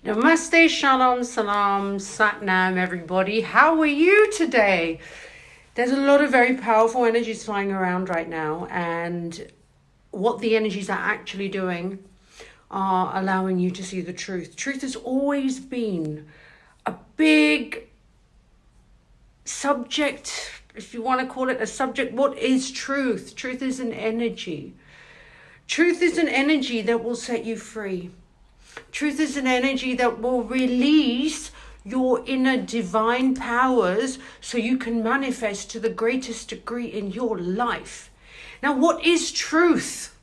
Namaste, Shalom, Salam, Satnam, everybody. How are you today? There's a lot of very powerful energies flying around right now, and what the energies are actually doing are allowing you to see the truth. Truth has always been a big subject, if you want to call it a subject. What is truth? Truth is an energy. Truth is an energy that will set you free. Truth is an energy that will release your inner divine powers so you can manifest to the greatest degree in your life. Now, what is truth?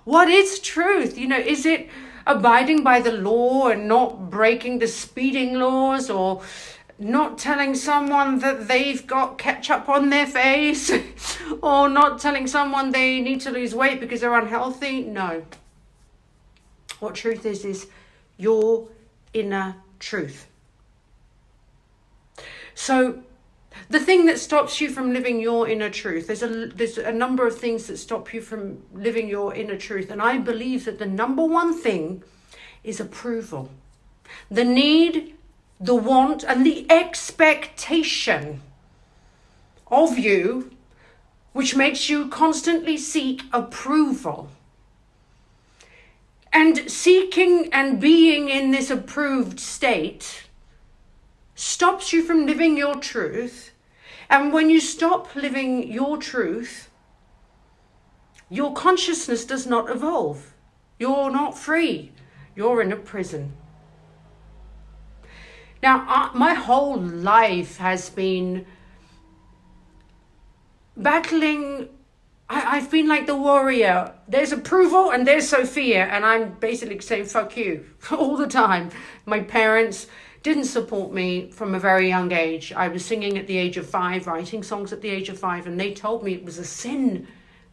What is truth? Is it abiding by the law and not breaking the speeding laws, or not telling someone that they've got ketchup on their face, or not telling someone they need to lose weight because they're unhealthy? No. What truth is your inner truth. So the thing that stops you from living your inner truth, there's a number of things that stop you from living your inner truth. And I believe that the number one thing is approval. The need, the want, and the expectation of you, which makes you constantly seek approval. And seeking and being in this approved state stops you from living your truth. And when you stop living your truth, your consciousness does not evolve. You're not free. You're in a prison. Now, my whole life has been battling. I've been like the warrior. There's approval and there's Sofia, and I'm basically saying fuck you all the time. My parents didn't support me from a very young age. I was singing at the age of 5, writing songs at the age of 5, and they told me it was a sin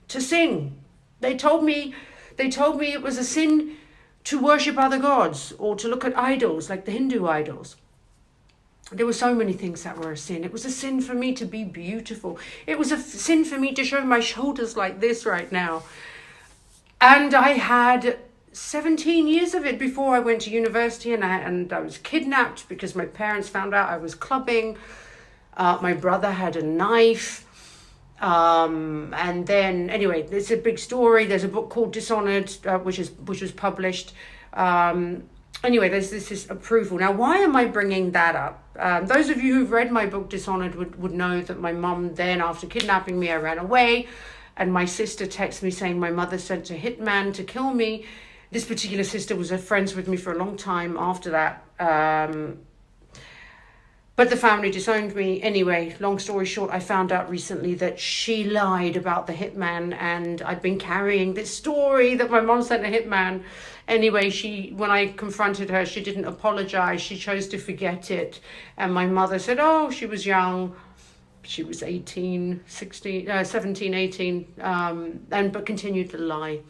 to sing. They told me it was a sin to worship other gods or to look at idols like the Hindu idols. There were so many things that were a sin. It was a sin for me to be beautiful. It was a sin for me to show my shoulders like this right now. And I had 17 years of it before I went to university, and I was kidnapped because my parents found out I was clubbing. My brother had a knife. And then, anyway, it's a big story. There's a book called Dishonored, which was published. Anyway, there's this approval. Now, why am I bringing that up? Those of you who've read my book, Dishonored, would know that my mum then, after kidnapping me, I ran away. And my sister texted me saying my mother sent a hitman to kill me. This particular sister was friends with me for a long time after that. But the family disowned me. Anyway, long story short, I found out recently that she lied about the hitman, and I'd been carrying this story that my mom sent a hitman. Anyway, when I confronted her, she didn't apologize. She chose to forget it. And my mother said, oh, she was young. She was 17, 18, but continued to lie.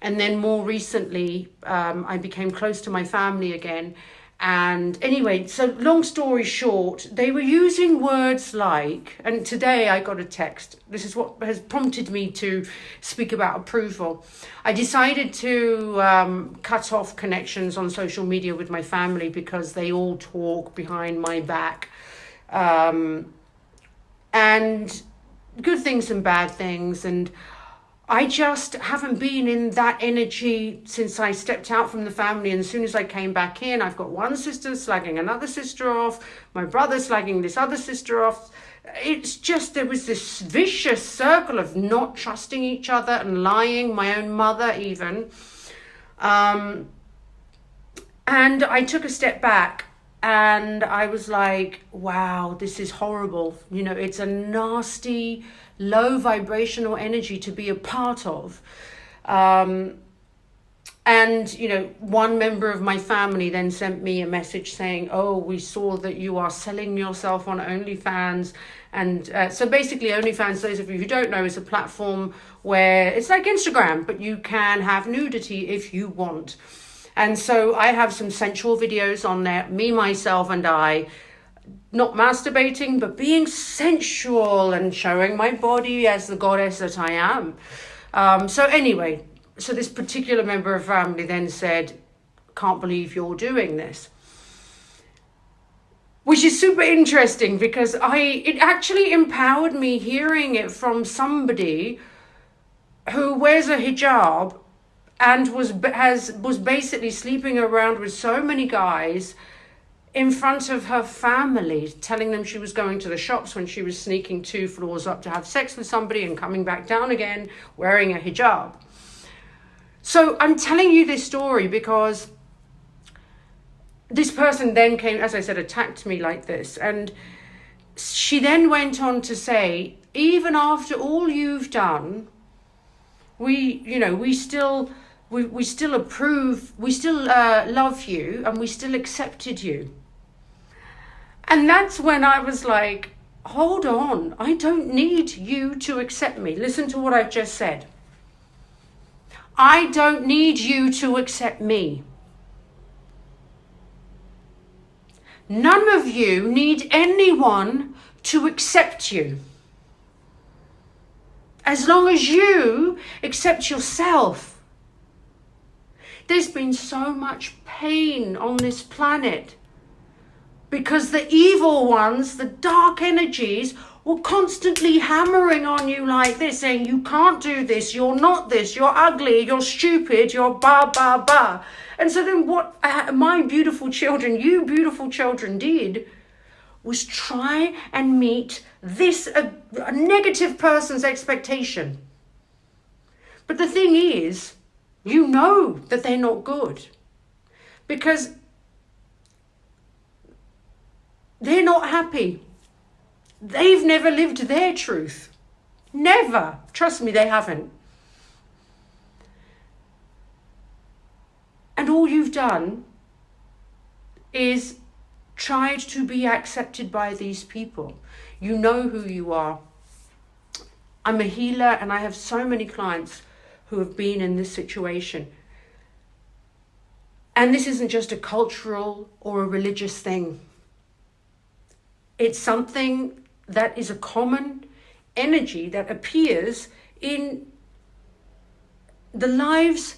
And then more recently, I became close to my family again. And anyway, so long story short, they were using words like, and today I got a text. This is what has prompted me to speak about approval. I decided to cut off connections on social media with my family because they all talk behind my back. And good things and bad things. And I just haven't been in that energy since I stepped out from the family. And as soon as I came back in, I've got one sister slagging another sister off, my brother slagging this other sister off. It's just, there was this vicious circle of not trusting each other and lying, my own mother even. And I took a step back and I was like, wow, this is horrible. It's a nasty, low vibrational energy to be a part of. And, one member of my family then sent me a message saying, oh, we saw that you are selling yourself on OnlyFans. And so basically OnlyFans, those of you who don't know, is a platform where it's like Instagram, but you can have nudity if you want. And so I have some sensual videos on there, me, myself, and I, not masturbating, but being sensual and showing my body as the goddess that I am. So anyway, so this particular member of family then said, can't believe you're doing this. Which is super interesting because it actually empowered me hearing it from somebody who wears a hijab and was basically sleeping around with so many guys in front of her family, telling them she was going to the shops when she was sneaking 2 floors up to have sex with somebody and coming back down again wearing a hijab. So I'm telling you this story because this person then came, as I said, attacked me like this. And she then went on to say, even after all you've done, we still approve, we still love you, and we still accepted you. And that's when I was like, hold on, I don't need you to accept me. Listen to what I've just said. I don't need you to accept me. None of you need anyone to accept you. As long as you accept yourself. There's been so much pain on this planet because the evil ones, the dark energies, were constantly hammering on you like this, saying you can't do this, you're not this, you're ugly, you're stupid, you're ba ba ba. And so then what my beautiful children, you beautiful children did was try and meet this a negative person's expectation. But the thing is, you know that they're not good because they're not happy. They've never lived their truth. Never. Trust me, they haven't. And all you've done is tried to be accepted by these people. You know who you are. I'm a healer and I have so many clients who have been in this situation. And this isn't just a cultural or a religious thing. It's something that is a common energy that appears in the lives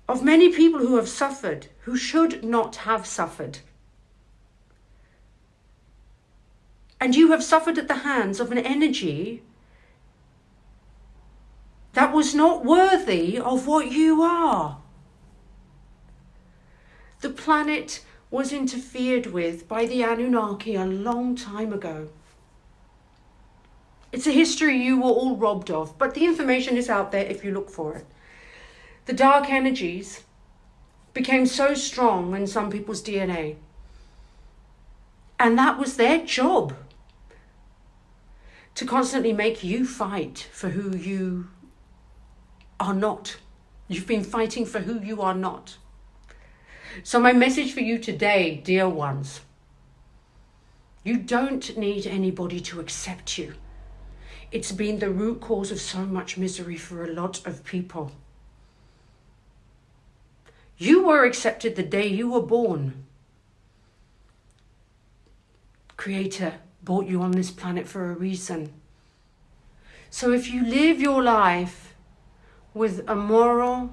of many people who have suffered, who should not have suffered. And you have suffered at the hands of an energy that was not worthy of what you are. The planet was interfered with by the Anunnaki a long time ago. It's a history you were all robbed of, but the information is out there if you look for it. The dark energies became so strong in some people's DNA. And that was their job, to constantly make you fight for who you are not. You've been fighting for who you are not. So my message for you today, dear ones, you don't need anybody to accept you. It's been the root cause of so much misery for a lot of people. You were accepted the day you were born. Creator brought you on this planet for a reason. So if you live your life with a moral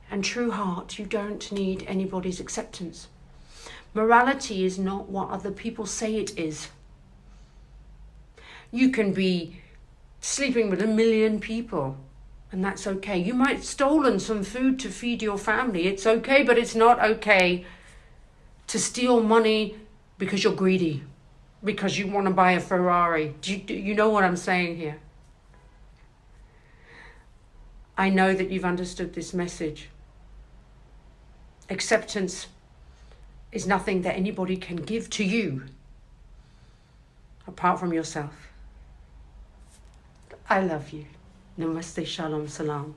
and true heart, you don't need anybody's acceptance. Morality is not what other people say it is. You can be sleeping with 1 million people, and that's okay. You might have stolen some food to feed your family. It's okay, but it's not okay to steal money because you're greedy, because you want to buy a Ferrari. Do you know what I'm saying here? I know that you've understood this message. Acceptance is nothing that anybody can give to you apart from yourself. I love you. Namaste, shalom, salam.